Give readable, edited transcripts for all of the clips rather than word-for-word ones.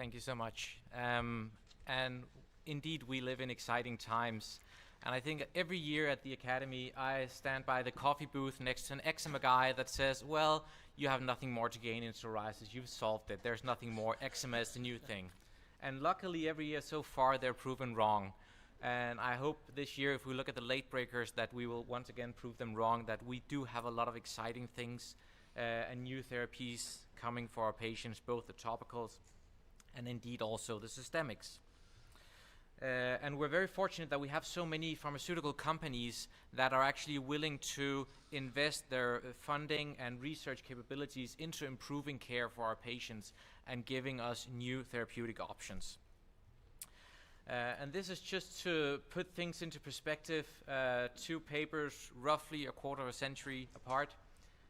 Thank you so much. And indeed, we live in exciting times. And I think every year at the Academy, I stand by the coffee booth next to an eczema guy that says, well, you have nothing more to gain in psoriasis. You've solved it. There's nothing more. Eczema is the new thing. And luckily, every year so far, they're proven wrong. And I hope this year, if we look at the late breakers, that we will once again prove them wrong, that we do have a lot of exciting things and new therapies coming for our patients, both the topicals and indeed also the systemics. And we're very fortunate that we have so many pharmaceutical companies that are actually willing to invest their funding and research capabilities into improving care for our patients and giving us new therapeutic options. And this is just to put things into perspective, two papers roughly a quarter of a century apart.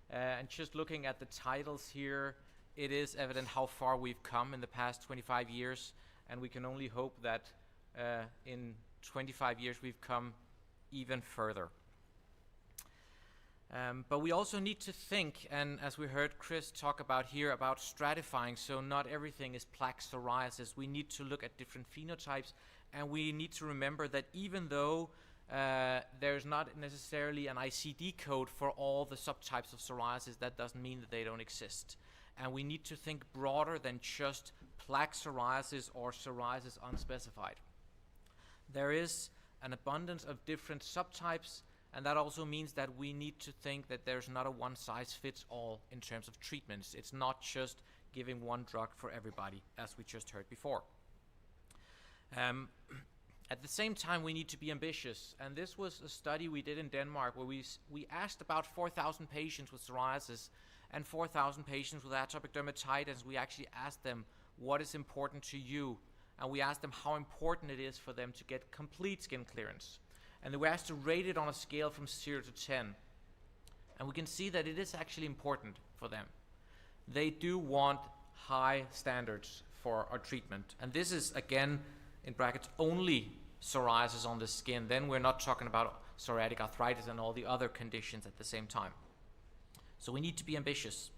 And just looking at the titles here, it is evident how far we've come in the past 25 years, and we can only hope that in 25 years we've come even further. But we also need to think, and as we heard Chris talk about here, about stratifying, so not everything is plaque psoriasis. We need to look at different phenotypes, and we need to remember that even though there's not necessarily an ICD code for all the subtypes of psoriasis, that doesn't mean that they don't exist. And we need to think broader than just plaque psoriasis or psoriasis unspecified. There is an abundance of different subtypes, and that also means that we need to think that there's not a one-size-fits-all in terms of treatments. It's not just giving one drug for everybody, as we just heard before. At the same time, we need to be ambitious, and this was a study we did in Denmark where we asked about 4,000 patients with psoriasis and 4,000 patients with atopic dermatitis. We actually asked them, what is important to you? And we asked them how important it is for them to get complete skin clearance. And they were asked to rate it on a scale from 0 to 10. And we can see that it is actually important for them. They do want high standards for our treatment. And this is, again, in brackets, only psoriasis on the skin. Then we're not talking about psoriatic arthritis and all the other conditions at the same time. So we need to be ambitious.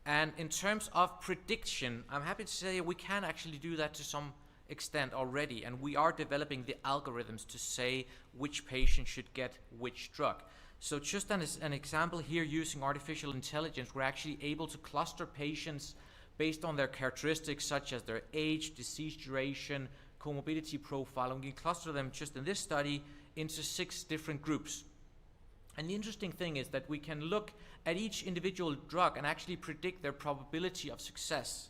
And in terms of prediction, I'm happy to say we can actually do that to some extent already, and we are developing the algorithms to say which patient should get which drug. So just an example here, using artificial intelligence, we're actually able to cluster patients based on their characteristics such as their age, disease duration, comorbidity profile, and we can cluster them just in this study into 6 different groups. And the interesting thing is that we can look at each individual drug and actually predict their probability of success.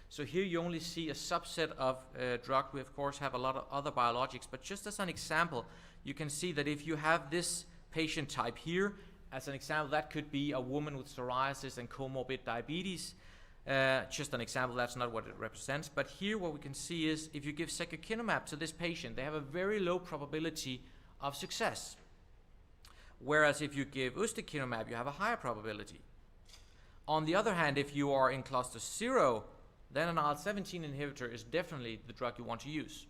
So here you only see a subset of drug. We of course have a lot of other biologics, but just as an example, you can see that if you have this patient type here, as an example, that could be a woman with psoriasis and comorbid diabetes. Just an example, that's not what it represents. But here what we can see is if you give secukinumab to this patient, they have a very low probability of success. Whereas if you give ustekinumab, you have a higher probability. On the other hand, if you are in cluster 0, then an IL-17 inhibitor is definitely the drug you want to use.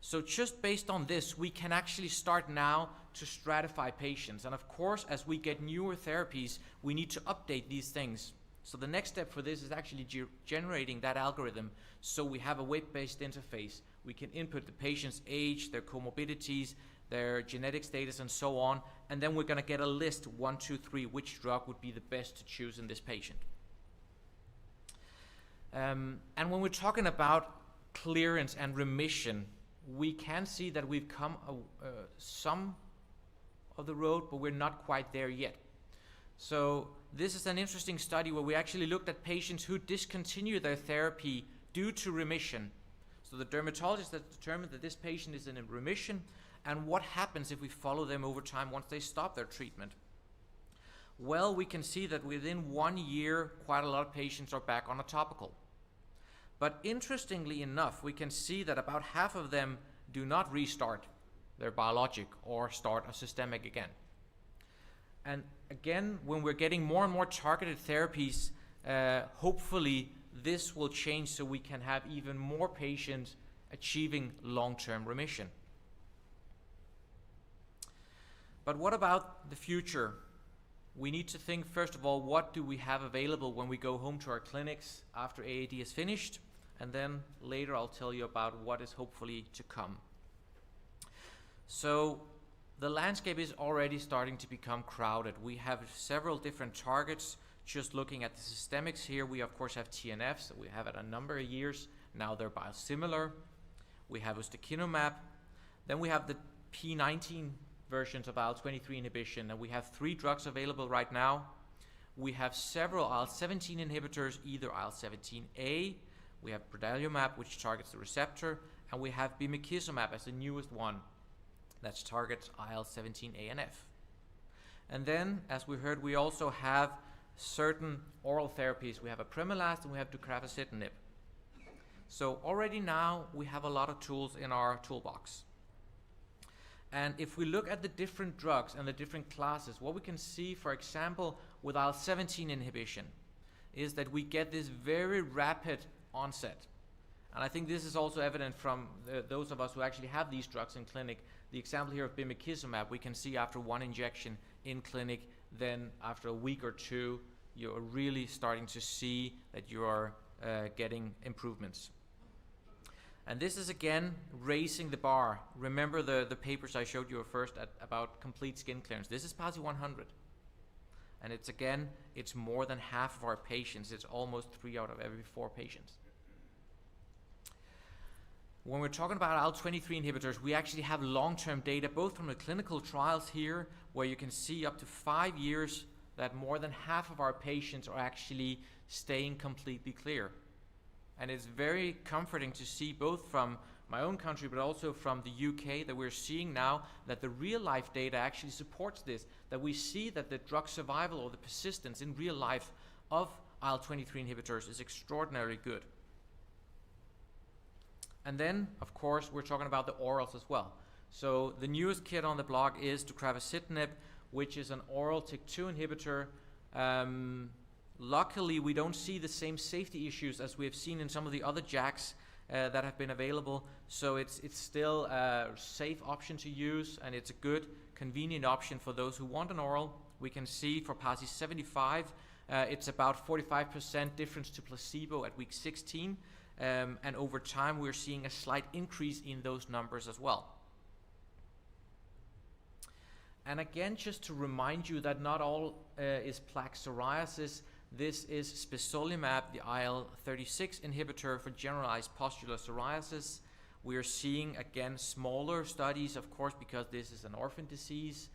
So just based on this, we can actually start now to stratify patients. And of course, as we get newer therapies, we need to update these things. So the next step for this is actually generating that algorithm so we have a web-based interface. We can input the patient's age, their comorbidities, their genetic status, and so on. And then we're going to get a list, 1, 2, 3, which drug would be the best to choose in this patient. And when we're talking about clearance and remission, we can see that we've come some of the road, but we're not quite there yet. So this is an interesting study where we actually looked at patients who discontinue their therapy due to remission. So the dermatologist has determined that this patient is in remission, and what happens if we follow them over time once they stop their treatment. Well, we can see that within 1 year, quite a lot of patients are back on a topical. But interestingly enough, we can see that about half of them do not restart their biologic or start a systemic again. And again, when we're getting more and more targeted therapies, hopefully this will change so we can have even more patients achieving long-term remission. But what about the future? We need to think, first of all, what do we have available when we go home to our clinics after AAD is finished? and then later I'll tell you about what is hopefully to come. So the landscape is already starting to become crowded. We have several different targets. Just looking at the systemics here, we of course have TNFs that we have at a number of years. Now they're biosimilar. We have ustekinumab. Then we have the P19 versions of IL-23 inhibition, and we have 3 drugs available right now. We have several IL-17 inhibitors, either IL-17A, we have brodalumab, which targets the receptor, and we have bimekizumab as the newest one that targets IL-17A and F. And then, as we heard, we also have certain oral therapies. We have apremilast and we have deucravacitinib. So already now we have a lot of tools in our toolbox. And if we look at the different drugs and the different classes, what we can see, for example, with IL-17 inhibition, is that we get this very rapid onset. And I think this is also evident from those of us who actually have these drugs in clinic. The example here of bimekizumab, we can see after 1 injection in clinic, then after a week or 2, you're really starting to see that you are getting improvements. And this is again raising the bar. Remember the papers I showed you first about complete skin clearance. This is PASI 100. And it's more than half of our patients. It's almost 3 out of every 4 patients. When we're talking about IL-23 inhibitors, we actually have long-term data, both from the clinical trials here, where you can see up to 5 years that more than half of our patients are actually staying completely clear. And it's very comforting to see, both from my own country but also from the UK, that we're seeing now that the real-life data actually supports this, that we see that the drug survival or the persistence in real life of IL-23 inhibitors is extraordinarily good. And then, of course, we're talking about the orals as well. So the newest kid on the block is deucravacitinib, which is an oral TYK2 inhibitor. Luckily, we don't see the same safety issues as we have seen in some of the other JAKs that have been available. So it's still a safe option to use, and it's a good, convenient option for those who want an oral. We can see for PASI 75, it's about 45% difference to placebo at week 16. And over time, we're seeing a slight increase in those numbers as well. And again, just to remind you that not all is plaque psoriasis. This is spesolimab, the IL-36 inhibitor for generalized pustular psoriasis. We are seeing, again, smaller studies, of course, because this is an orphan disease.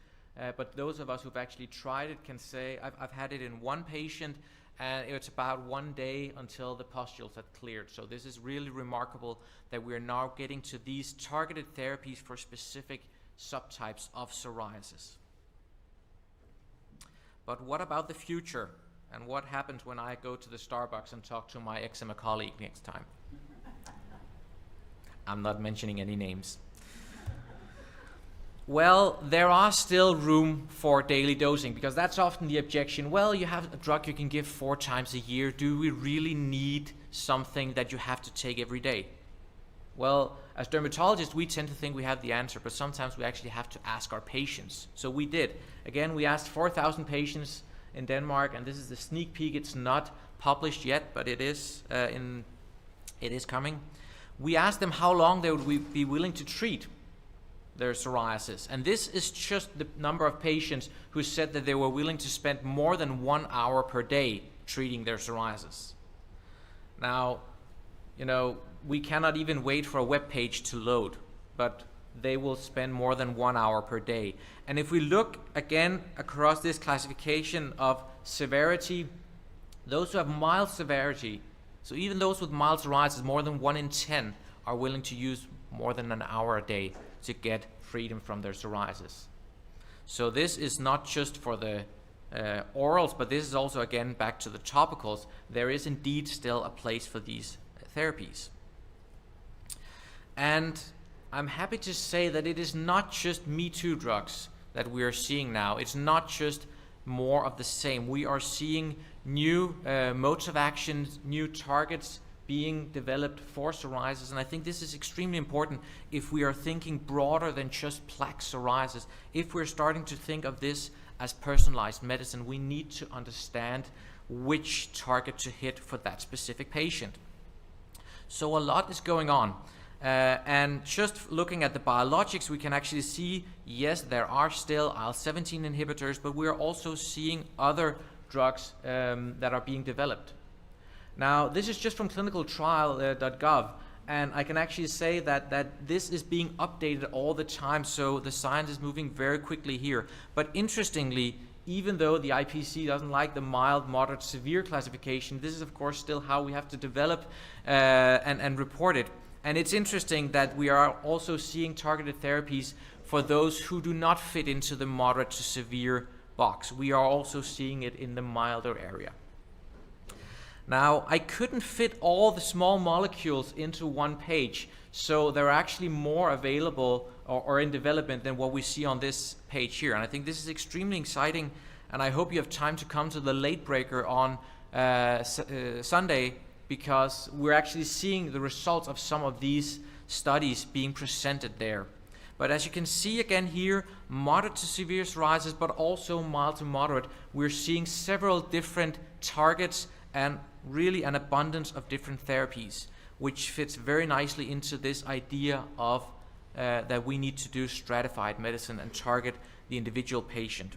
But those of us who've actually tried it can say, I've had it in 1 patient, and it's about 1 day until the pustules had cleared. So this is really remarkable that we're now getting to these targeted therapies for specific subtypes of psoriasis. But what about the future? And what happens when I go to the Starbucks and talk to my eczema colleague next time? I'm not mentioning any names. Well, there are still room for daily dosing, because that's often the objection. Well, you have a drug you can give 4 times a year. Do we really need something that you have to take every day? Well, as dermatologists, we tend to think we have the answer, but sometimes we actually have to ask our patients. So we did. Again, we asked 4,000 patients in Denmark, and this is the sneak peek. It's not published yet, but it is coming. We asked them how long they would be willing to treat their psoriasis. And this is just the number of patients who said that they were willing to spend more than 1 hour per day treating their psoriasis. Now, we cannot even wait for a web page to load, but they will spend more than 1 hour per day. And if we look again across this classification of severity, those who have mild severity, so even those with mild psoriasis, more than 1 in 10 are willing to use more than an hour a day to get freedom from their psoriasis. So this is not just for the orals, but this is also, again, back to the topicals. There is indeed still a place for these therapies. And I'm happy to say that it is not just Me Too drugs that we are seeing now. It's not just more of the same. We are seeing new modes of action, new targets being developed for psoriasis, and I think this is extremely important if we are thinking broader than just plaque psoriasis. If we're starting to think of this as personalized medicine, we need to understand which target to hit for that specific patient. So a lot is going on. And just looking at the biologics, we can actually see, yes, there are still IL-17 inhibitors, but we are also seeing other drugs that are being developed. Now, this is just from clinicaltrial.gov, and I can actually say that this is being updated all the time, so the science is moving very quickly here. But interestingly, even though the IPC doesn't like the mild, moderate, severe classification, this is of course still how we have to develop and report it. And it's interesting that we are also seeing targeted therapies for those who do not fit into the moderate to severe box. We are also seeing it in the milder area. Now, I couldn't fit all the small molecules into one page, so there are actually more available or in development than what we see on this page here. And I think this is extremely exciting, and I hope you have time to come to the late breaker on Sunday, because we're actually seeing the results of some of these studies being presented there. But as you can see again here, moderate to severe psoriasis, but also mild to moderate, we're seeing several different targets and really an abundance of different therapies, which fits very nicely into this idea of that we need to do stratified medicine and target the individual patient.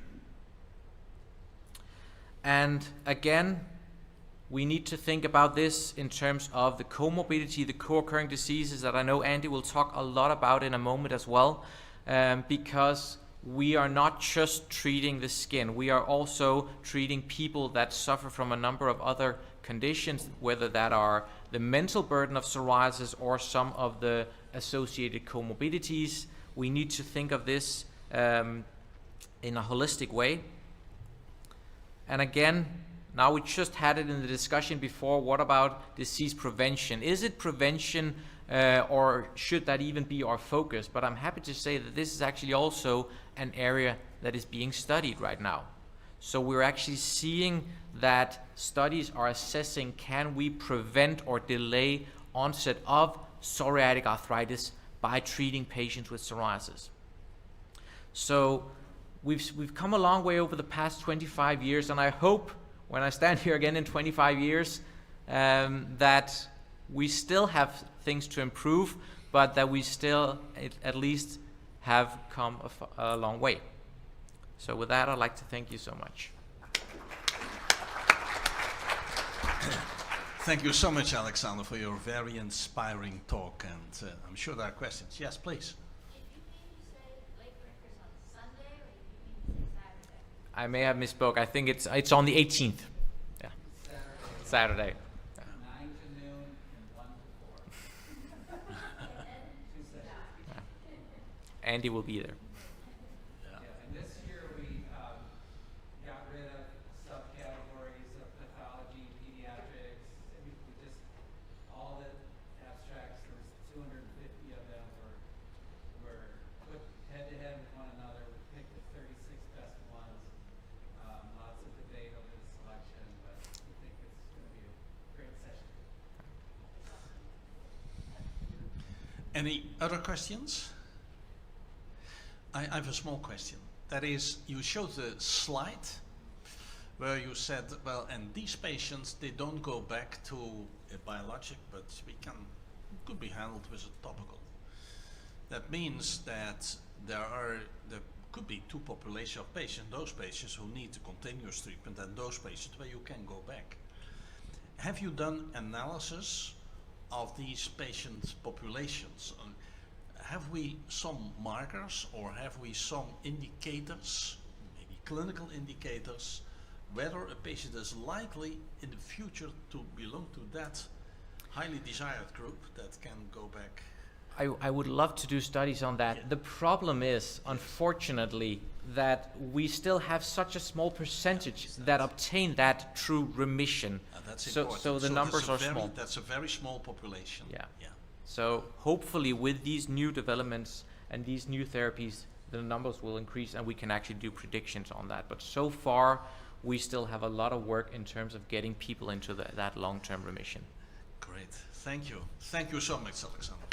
And again, we need to think about this in terms of the comorbidity, the co-occurring diseases that I know Andy will talk a lot about in a moment as well, because we are not just treating the skin, we are also treating people that suffer from a number of other conditions, whether that are the mental burden of psoriasis or some of the associated comorbidities. We need to think of this in a holistic way. And again, now we just had it in the discussion before, what about disease prevention? Is it prevention or should that even be our focus? But I'm happy to say that this is actually also an area that is being studied right now. So we're actually seeing that studies are assessing, can we prevent or delay onset of psoriatic arthritis by treating patients with psoriasis? So we've come a long way over the past 25 years, and I hope when I stand here again in 25 years that we still have things to improve, but that we still at least have come a long way. So with that, I'd like to thank you so much. Thank you so much, Alexander, for your very inspiring talk, and I'm sure there are questions. Yes, please. Did you mean to say late breakers on Sunday, or did you mean to say Saturday? I may have misspoke. I think it's on the 18th. Yeah. Saturday. Yeah. 9 to noon and 1 to 4. Yeah. Andy will be there. Yeah, and this year we got rid of subcategories of pathology, pediatrics. We just, all the abstracts, there was 250 of them were put head to head with one another. We picked the 36 best ones. Lots of debate over the selection, but we think it's going to be a great session. Any other questions? I have a small question. That is, you showed the slide where you said, well, and these patients, they don't go back to a biologic, but could be handled with a topical. That means that there could be two populations of patients, those patients who need continuous treatment and those patients where you can go back. Have you done analysis of these patient populations? Have we some markers or have we some indicators, maybe clinical indicators, whether a patient is likely in the future to belong to that highly desired group that can go back? I would love to do studies on that. Yeah. The problem is, unfortunately, that we still have such a small percentage that obtain that true remission. That's so, important. so the numbers are small. That's a very small population. Yeah. So hopefully with these new developments and these new therapies, the numbers will increase and we can actually do predictions on that. But so far, we still have a lot of work in terms of getting people into that long-term remission. Great. Thank you. Thank you so much, Alexander.